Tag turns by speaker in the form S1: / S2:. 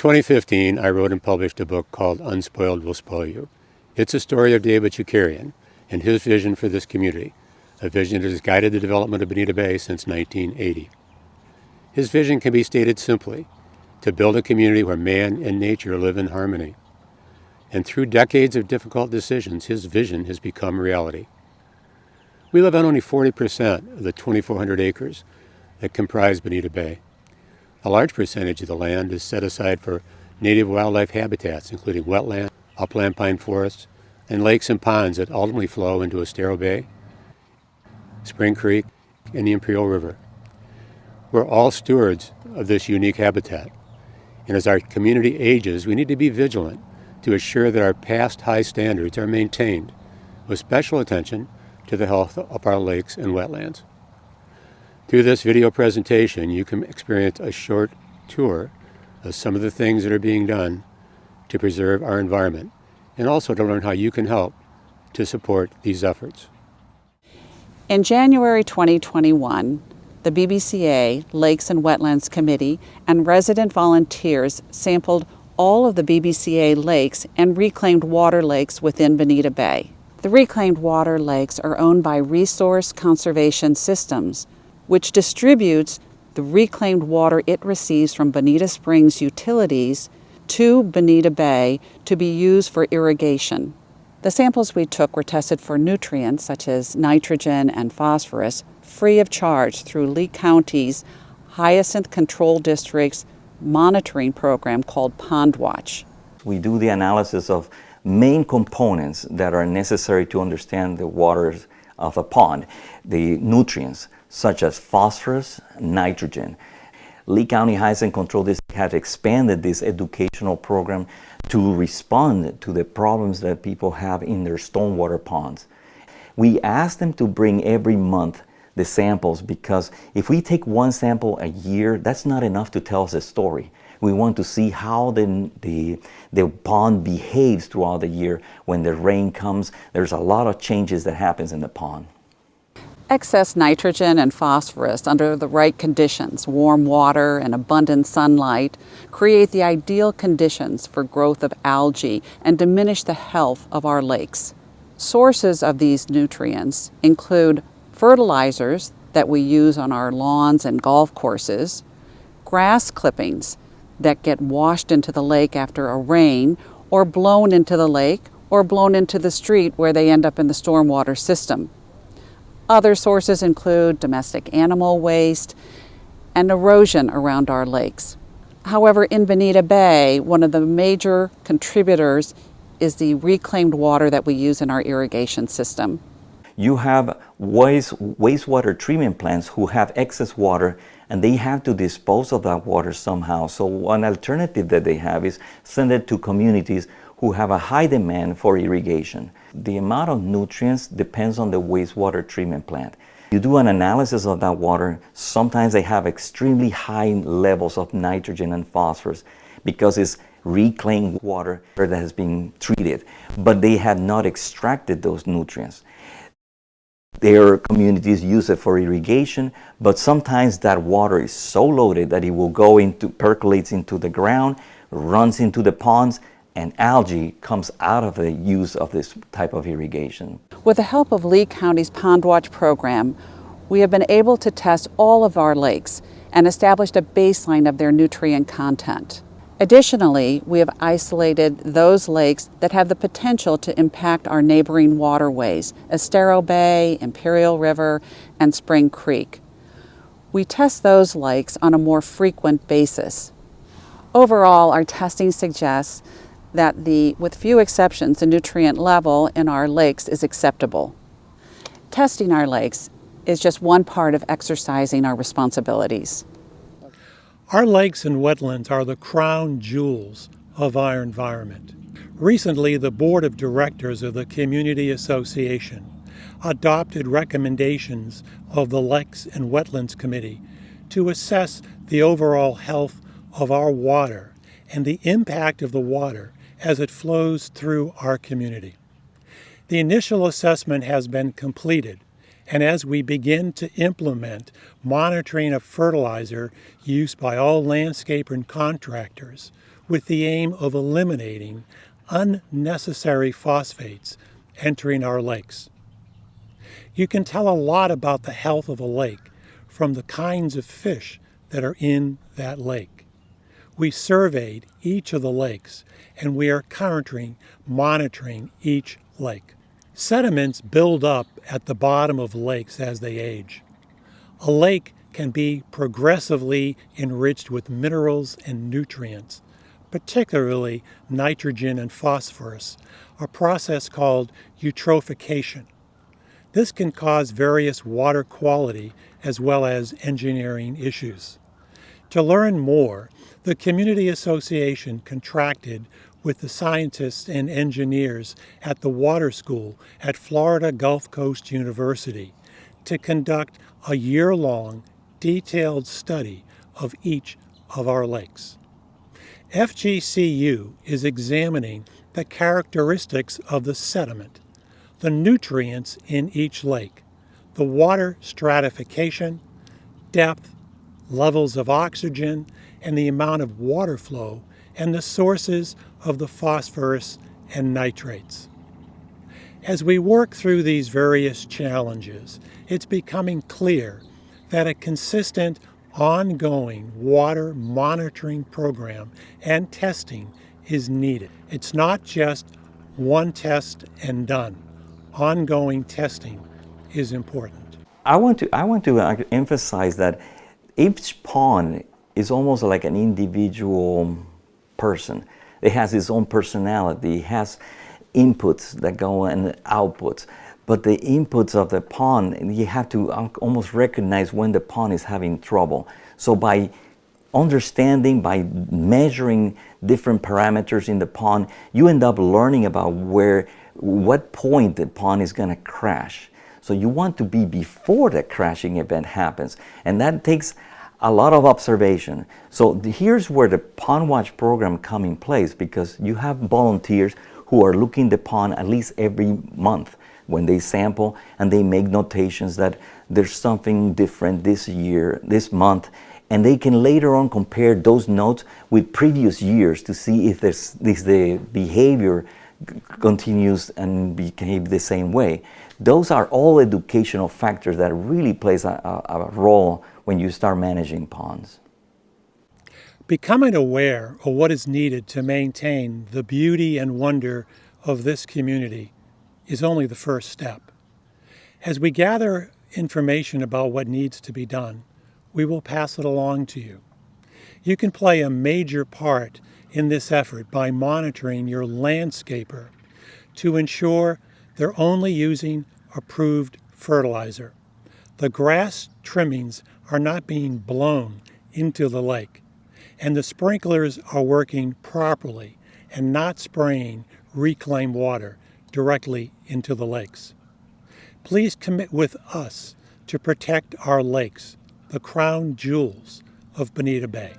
S1: 2015, I wrote and published a book called Unspoiled Will Spoil You. It's a story of David Chukarian and his vision for this community, a vision that has guided the development of Bonita Bay since 1980. His vision can be stated simply: to build a community where man and nature live in harmony. And through decades of difficult decisions, his vision has become reality. We live on only 40% of the 2,400 acres that comprise Bonita Bay. A large percentage of the land is set aside for native wildlife habitats, including wetland, upland pine forests, and lakes and ponds that ultimately flow into Estero Bay, Spring Creek, and the Imperial River. We're all stewards of this unique habitat, and as our community ages, we need to be vigilant to assure that our past high standards are maintained, with special attention to the health of our lakes and wetlands. Through this video presentation, you can experience a short tour of some of the things that are being done to preserve our environment, and also to learn how you can help to support these efforts.
S2: In January 2021, the BBCA Lakes and Wetlands Committee and resident volunteers sampled all of the BBCA lakes and reclaimed water lakes within Bonita Bay. The reclaimed water lakes are owned by Resource Conservation Systems, which distributes the reclaimed water it receives from Bonita Springs utilities to Bonita Bay to be used for irrigation. The samples we took were tested for nutrients such as nitrogen and phosphorus free of charge through Lee County's Hyacinth Control District's monitoring program called Pond Watch.
S3: We do the analysis of main components that are necessary to understand the waters of a pond, the nutrients such as phosphorus, nitrogen. Lee County Hyacinth Control District has expanded this educational program to respond to the problems that people have in their stormwater ponds. We ask them to bring every month the samples, because if we take one sample a year, that's not enough to tell us a story. We want to see how the pond behaves throughout the year. When the rain comes, there's a lot of changes that happens in the pond.
S2: Excess nitrogen and phosphorus under the right conditions, warm water and abundant sunlight, create the ideal conditions for growth of algae and diminish the health of our lakes. Sources of these nutrients include fertilizers that we use on our lawns and golf courses, grass clippings that get washed into the lake after a rain, or blown into the lake, or blown into the street where they end up in the stormwater system. Other sources include domestic animal waste and erosion around our lakes. However, in Bonita Bay, one of the major contributors is the reclaimed water that we use in our irrigation system.
S3: You have wastewater treatment plants who have excess water, and they have to dispose of that water somehow. So one alternative that they have is send it to communities who have a high demand for irrigation. The amount of nutrients depends on the wastewater treatment plant. You do an analysis of that water, sometimes they have extremely high levels of nitrogen and phosphorus because it's reclaimed water that has been treated, but they have not extracted those nutrients. Their communities use it for irrigation, but sometimes that water is so loaded that it will go into, percolates into the ground, runs into the ponds, and algae comes out of the use of this type of irrigation.
S2: With the help of Lee County's Pond Watch program, we have been able to test all of our lakes and established a baseline of their nutrient content. Additionally, we have isolated those lakes that have the potential to impact our neighboring waterways, Estero Bay, Imperial River, and Spring Creek. We test those lakes on a more frequent basis. Overall, our testing suggests that with few exceptions, the nutrient level in our lakes is acceptable. Testing our lakes is just one part of exercising our responsibilities.
S4: Our lakes and wetlands are the crown jewels of our environment. Recently, the Board of Directors of the Community Association adopted recommendations of the Lakes and Wetlands Committee to assess the overall health of our water and the impact of the water as it flows through our community. The initial assessment has been completed, and as we begin to implement monitoring of fertilizer used by all landscaper and contractors, with the aim of eliminating unnecessary phosphates entering our lakes. You can tell a lot about the health of a lake from the kinds of fish that are in that lake. We surveyed each of the lakes, and we are currently monitoring each lake. Sediments build up at the bottom of lakes as they age. A lake can be progressively enriched with minerals and nutrients, particularly nitrogen and phosphorus, a process called eutrophication. This can cause various water quality as well as engineering issues. To learn more, the Community Association contracted with the scientists and engineers at the Water School at Florida Gulf Coast University to conduct a year-long, detailed study of each of our lakes. FGCU is examining the characteristics of the sediment, the nutrients in each lake, the water stratification, depth, levels of oxygen, and the amount of water flow, and the sources of the phosphorus and nitrates. As we work through these various challenges, it's becoming clear that a consistent, ongoing water monitoring program and testing is needed. It's not just one test and done. Ongoing testing is important.
S3: I want to emphasize that each pond is almost like an individual person. It has its own personality. It has inputs that go and outputs. But the inputs of the pond, you have to almost recognize when the pond is having trouble. So by understanding, by measuring different parameters in the pond, you end up learning about what point the pond is going to crash. So you want to be before the crashing event happens. And that takes a lot of observation. So here's where the Pond Watch program comes in place, because you have volunteers who are looking the pond at least every month when they sample, and they make notations that there's something different this year, this month, and they can later on compare those notes with previous years to see if the behavior continues and behave the same way. Those are all educational factors that really plays a role when you start managing ponds.
S4: Becoming aware of what is needed to maintain the beauty and wonder of this community is only the first step. As we gather information about what needs to be done, we will pass it along to you. You can play a major part in this effort by monitoring your landscaper to ensure they're only using approved fertilizer. The grass trimmings are not being blown into the lake, and the sprinklers are working properly and not spraying reclaimed water directly into the lakes. Please commit with us to protect our lakes, the crown jewels of Bonita Bay.